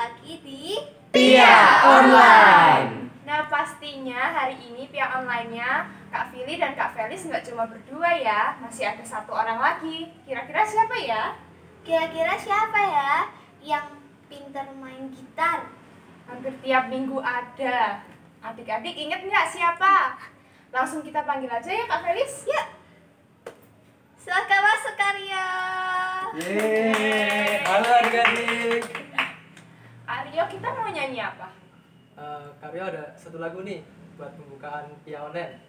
lagi di Pia Online. Nah, pastinya hari ini Pia Online-nya Kak Fili dan Kak Felis nggak cuma berdua ya, masih ada satu orang lagi. Kira-kira siapa ya? Kira-kira siapa ya yang pintar main gitar? Hampir tiap minggu ada. Adik-adik inget nggak siapa? Langsung kita panggil aja ya Kak Felis. Yuk, silakan masuk Karya. Yeay, halo adik-adik. Aryo, kita mau nyanyi apa? Kak Rio ada satu lagu nih buat pembukaan Pia Online.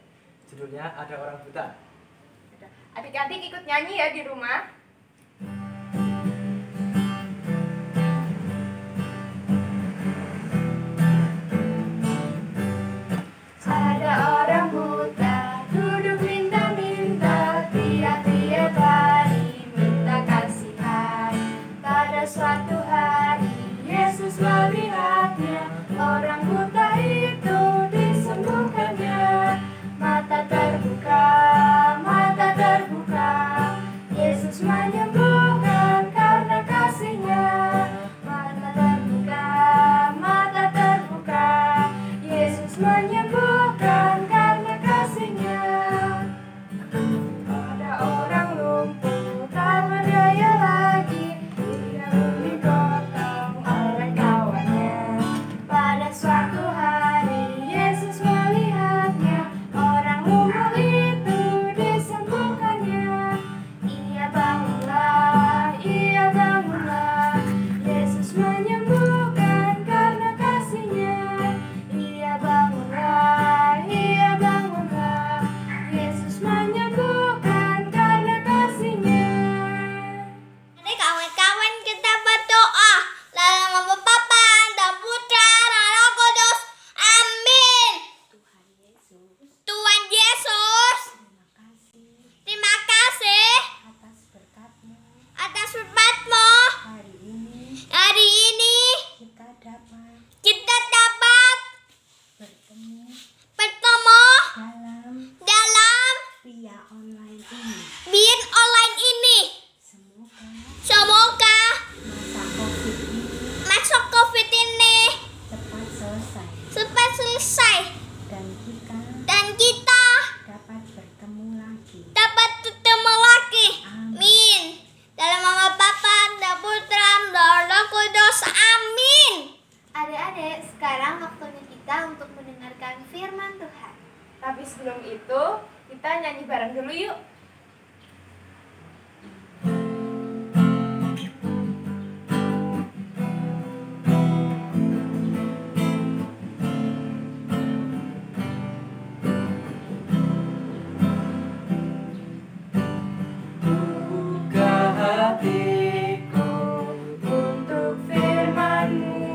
Judulnya Ada Orang Buta. Adik-adik ikut nyanyi ya di rumah. Ada orang buta, duduk minta-minta, teriak-teriak lari, minta kasihan. Pada suatu hari, Yesus melihatnya, orang buta itu disembuhkannya. Mata terbuka, Yesus menyembuhkan karena kasih-Nya. Mata terbuka, Yesus menyembuhkan karena kasih-Nya. Ada orang lumpuh tak berdaya lagi, dia digotong oleh kawannya. Pada suatu hari Yesus melihatnya, orang lumpuh itu disembuhkannya. Ia bangunlah, Yesus menyembuhkan karena kasih-Nya. Ia bangunlah, Yesus menyembuhkan karena kasih-Nya. Mari kawan-kawan kita berdoa. Dalam nama Bapa dan Putra dan Roh Kudus. Amin. Tuhan Yesus, terima kasih atas berkat-Mu. Hari ini kita dapat bertemu dalam Pia Online ini. Semoga masa COVID ini cepat selesai dan kita dapat bertemu lagi. Amin. Dalam nama Bapa dan Putra dan Roh Kudus. Amin. Adik-adik, sekarang waktunya kita untuk mendengarkan firman Tuhan. Tapi sebelum itu, kita nyanyi bareng dulu yuk. Buka hatiku Untuk firman-Mu,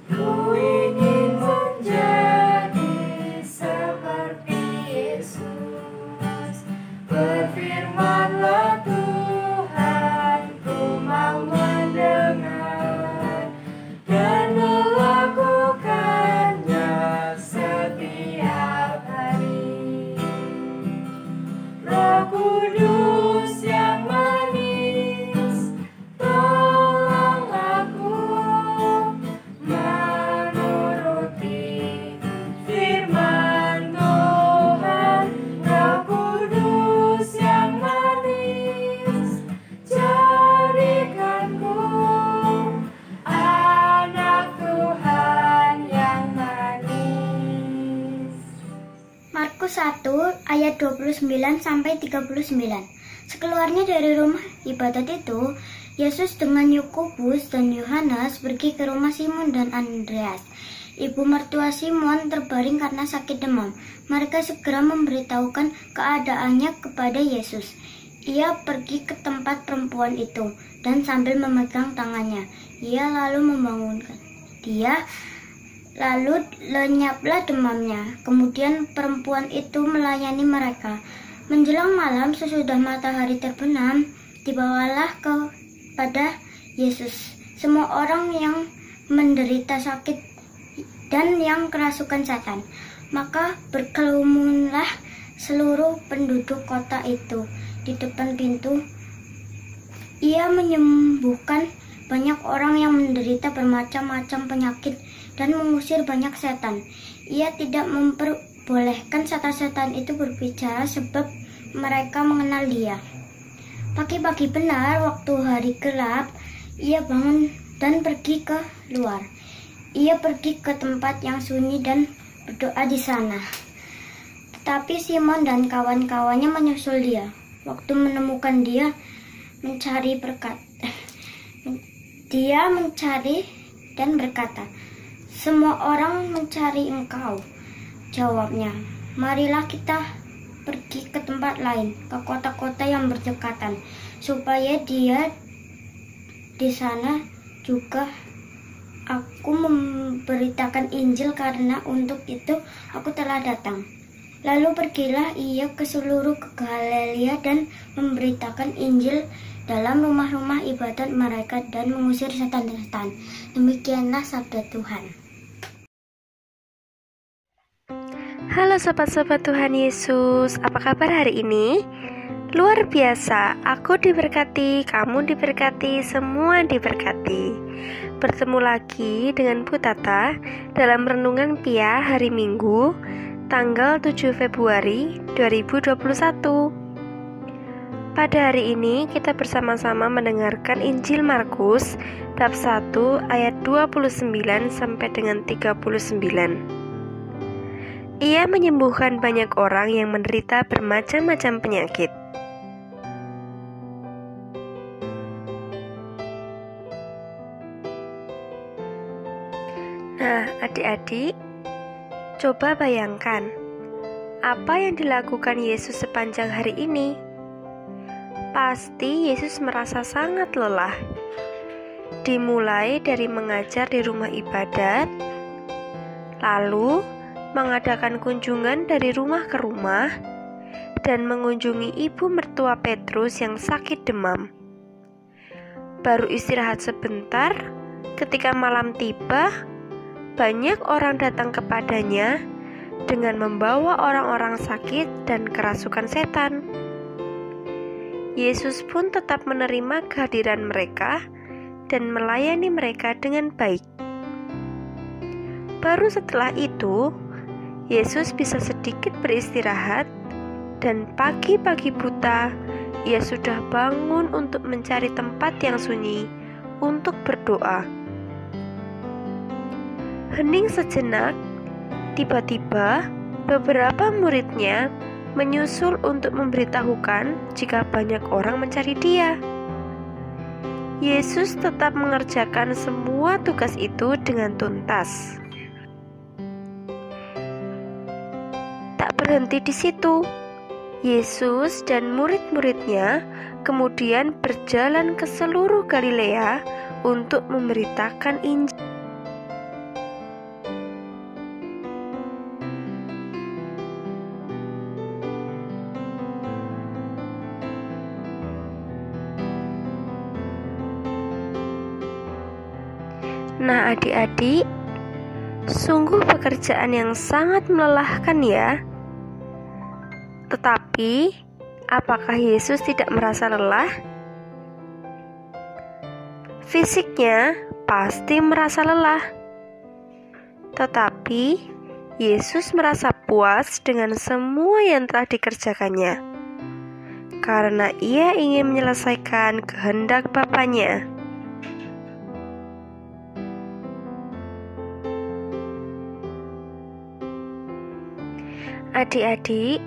ku ingin menjadi seperti Yesus. Berfirman-Lah Tuhan, ku mau mendengar dan melakukannya setiap hari. Roh Kudus yang manis, tolong aku menuruti firman Tuhan. Roh Kudus yang manis, jadikanku anak Tuhan yang manis. Markus 1 ayat 29 sampai 39. Sekeluarnya dari rumah ibadat itu, Yesus dengan Yakobus dan Yohanes pergi ke rumah Simon dan Andreas. Ibu mertua Simon terbaring karena sakit demam. Mereka segera memberitahukan keadaannya kepada Yesus. Ia pergi ke tempat perempuan itu dan sambil memegang tangannya, ia lalu membangunkan dia. Lalu lenyaplah demamnya. Kemudian perempuan itu melayani mereka. Menjelang malam sesudah matahari terbenam, dibawalah kepada Yesus semua orang yang menderita sakit dan yang kerasukan setan. Maka berkerumunlah seluruh penduduk kota itu di depan pintu. Ia menyembuhkan banyak orang yang menderita bermacam-macam penyakit dan mengusir banyak setan. Ia tidak memperbolehkan setan-setan itu berbicara sebab mereka mengenal Dia. Pagi-pagi benar, waktu hari gelap, ia bangun dan pergi ke luar. Ia pergi ke tempat yang sunyi dan berdoa di sana. Tetapi Simon dan kawan-kawannya menyusul dia. Waktu menemukan dia, dia mencari dan berkata, "Semua orang mencari engkau." Jawabnya, "Marilah kita pergi ke tempat lain, ke kota-kota yang berdekatan, supaya dia di sana juga aku memberitakan Injil, karena untuk itu aku telah datang." Lalu pergilah ia ke seluruh Galilea dan memberitakan Injil dalam rumah-rumah ibadat mereka dan mengusir setan-setan. Demikianlah sabda Tuhan. Halo sobat-sobat Tuhan Yesus, apa kabar hari ini? Luar biasa, aku diberkati, kamu diberkati, semua diberkati. Bertemu lagi dengan Bu Tata dalam Renungan Pia hari Minggu, tanggal 7 Februari 2021. Pada hari ini kita bersama-sama mendengarkan Injil Markus bab 1 ayat 29 sampai dengan 39. Ia menyembuhkan banyak orang yang menderita bermacam-macam penyakit. Nah, adik-adik, coba bayangkan apa yang dilakukan Yesus sepanjang hari ini. Pasti Yesus merasa sangat lelah. Dimulai dari mengajar di rumah ibadat, lalu mengadakan kunjungan dari rumah ke rumah, dan mengunjungi ibu mertua Petrus yang sakit demam. Baru istirahat sebentar, ketika malam tiba, banyak orang datang kepadanya dengan membawa orang-orang sakit dan kerasukan setan. Yesus pun tetap menerima kehadiran mereka dan melayani mereka dengan baik. Baru setelah itu, Yesus bisa sedikit beristirahat, dan pagi-pagi buta, ia sudah bangun untuk mencari tempat yang sunyi untuk berdoa. Hening sejenak, tiba-tiba beberapa muridnya menyusul untuk memberitahukan jika banyak orang mencari Dia. Yesus tetap mengerjakan semua tugas itu dengan tuntas. Tak berhenti di situ, Yesus dan murid-muridnya kemudian berjalan ke seluruh Galilea untuk memberitakan Injil. Nah, adik-adik, sungguh pekerjaan yang sangat melelahkan ya. Tetapi, apakah Yesus tidak merasa lelah? Fisiknya pasti merasa lelah. Tetapi, Yesus merasa puas dengan semua yang telah dikerjakannya, karena ia ingin menyelesaikan kehendak Bapanya. Adik-adik,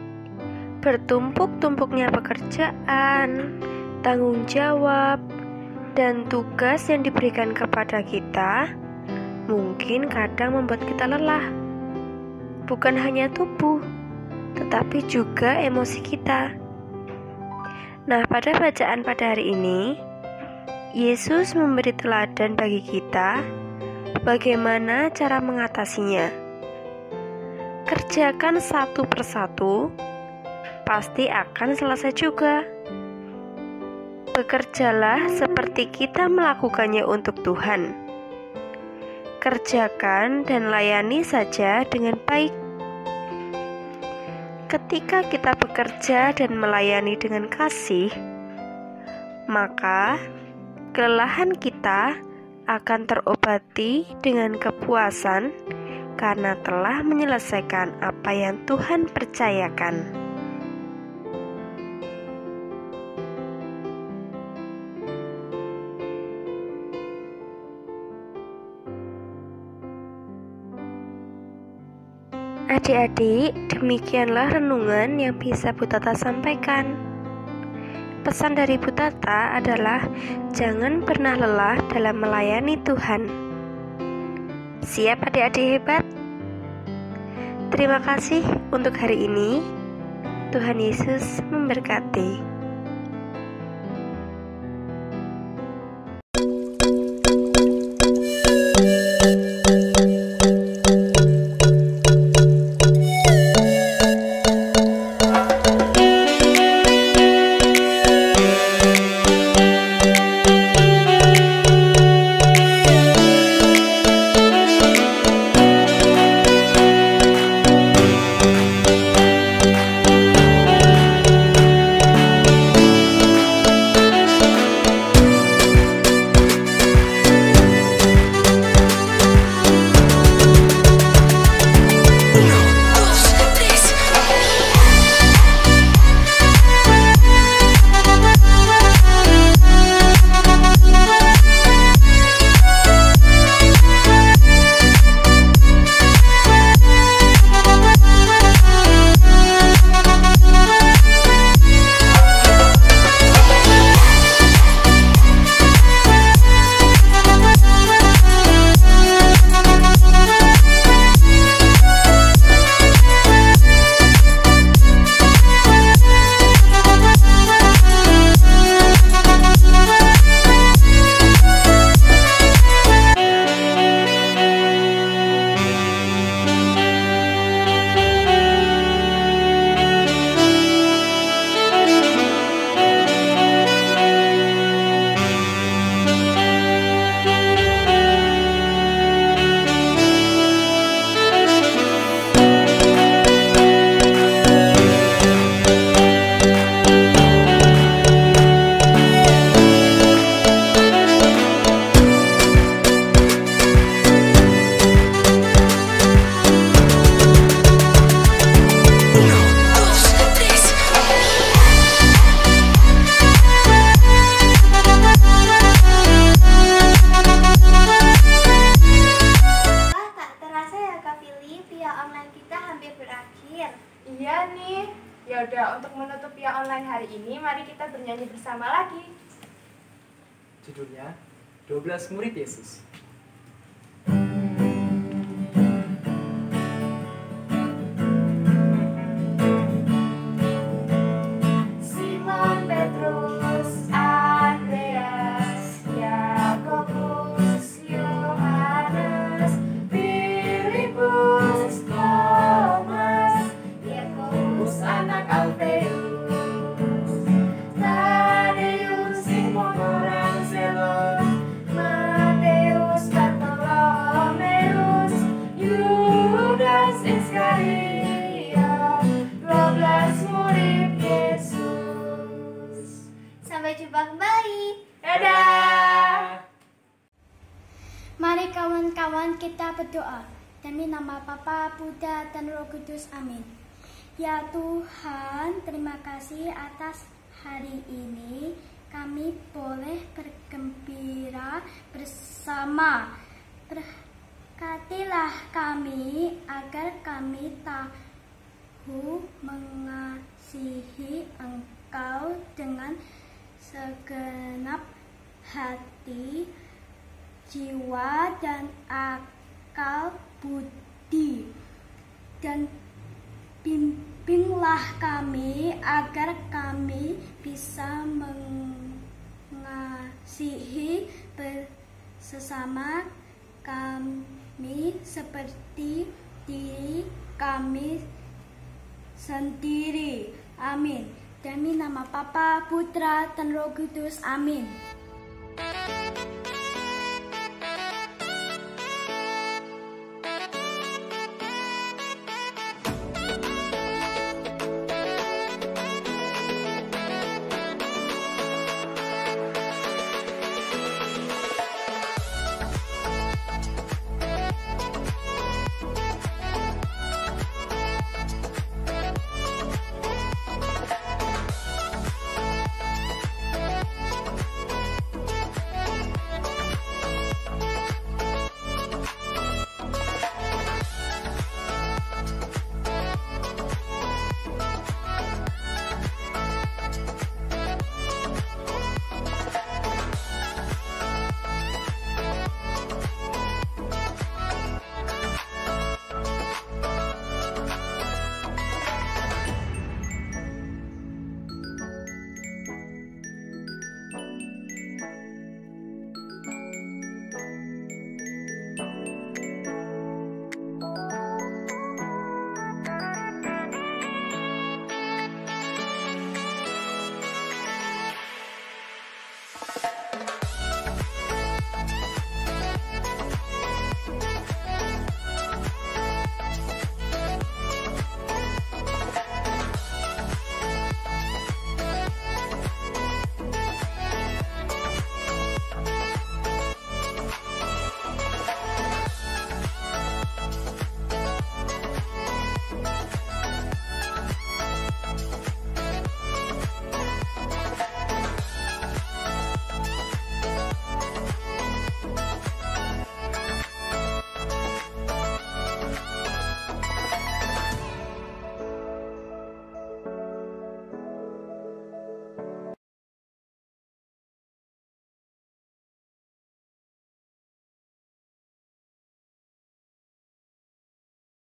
bertumpuk-tumpuknya pekerjaan, tanggung jawab, dan tugas yang diberikan kepada kita mungkin kadang membuat kita lelah. Bukan hanya tubuh, tetapi juga emosi kita. Nah, pada bacaan pada hari ini, Yesus memberi teladan bagi kita bagaimana cara mengatasinya. Kerjakan satu persatu, pasti akan selesai juga. Bekerjalah seperti kita melakukannya untuk Tuhan. Kerjakan dan layani saja dengan baik. Ketika kita bekerja dan melayani dengan kasih, maka kelelahan kita kita akan terobati dengan kepuasan karena telah menyelesaikan apa yang Tuhan percayakan. Adik-adik, demikianlah renungan yang bisa Bu Tata sampaikan. Pesan dari Bu Tata adalah jangan pernah lelah dalam melayani Tuhan. Siap adik-adik hebat? Terima kasih untuk hari ini. Tuhan Yesus memberkati. Iya nih. Ya udah, untuk menutup Pia Online hari ini, mari kita bernyanyi bersama lagi. Judulnya 12 Murid Yesus. Simon Petrus, Andreas, Yakobus, Yohanes, Filipus, Thomas, Yakobus anak Alfeus, Tadeus, Simon orang Zelot, Mateus, Bartolomeus, Yudas Iskariot, 12 murid Yesus. Sampai jumpa kembali. Dadah. Mari kawan-kawan kita berdoa. Demi nama Bapa, Putra, dan Roh Kudus. Amin. Ya Tuhan, terima kasih atas hari ini. Kami boleh bergembira bersama. Berkatilah kami agar kami tahu mengasihi Engkau dengan segenap hati, jiwa, dan akal budi, dan bimbinglah kami agar kami bisa mengasihi sesama kami seperti diri kami sendiri. Amin. Demi nama Bapa, Putra, dan Roh Kudus. Amin.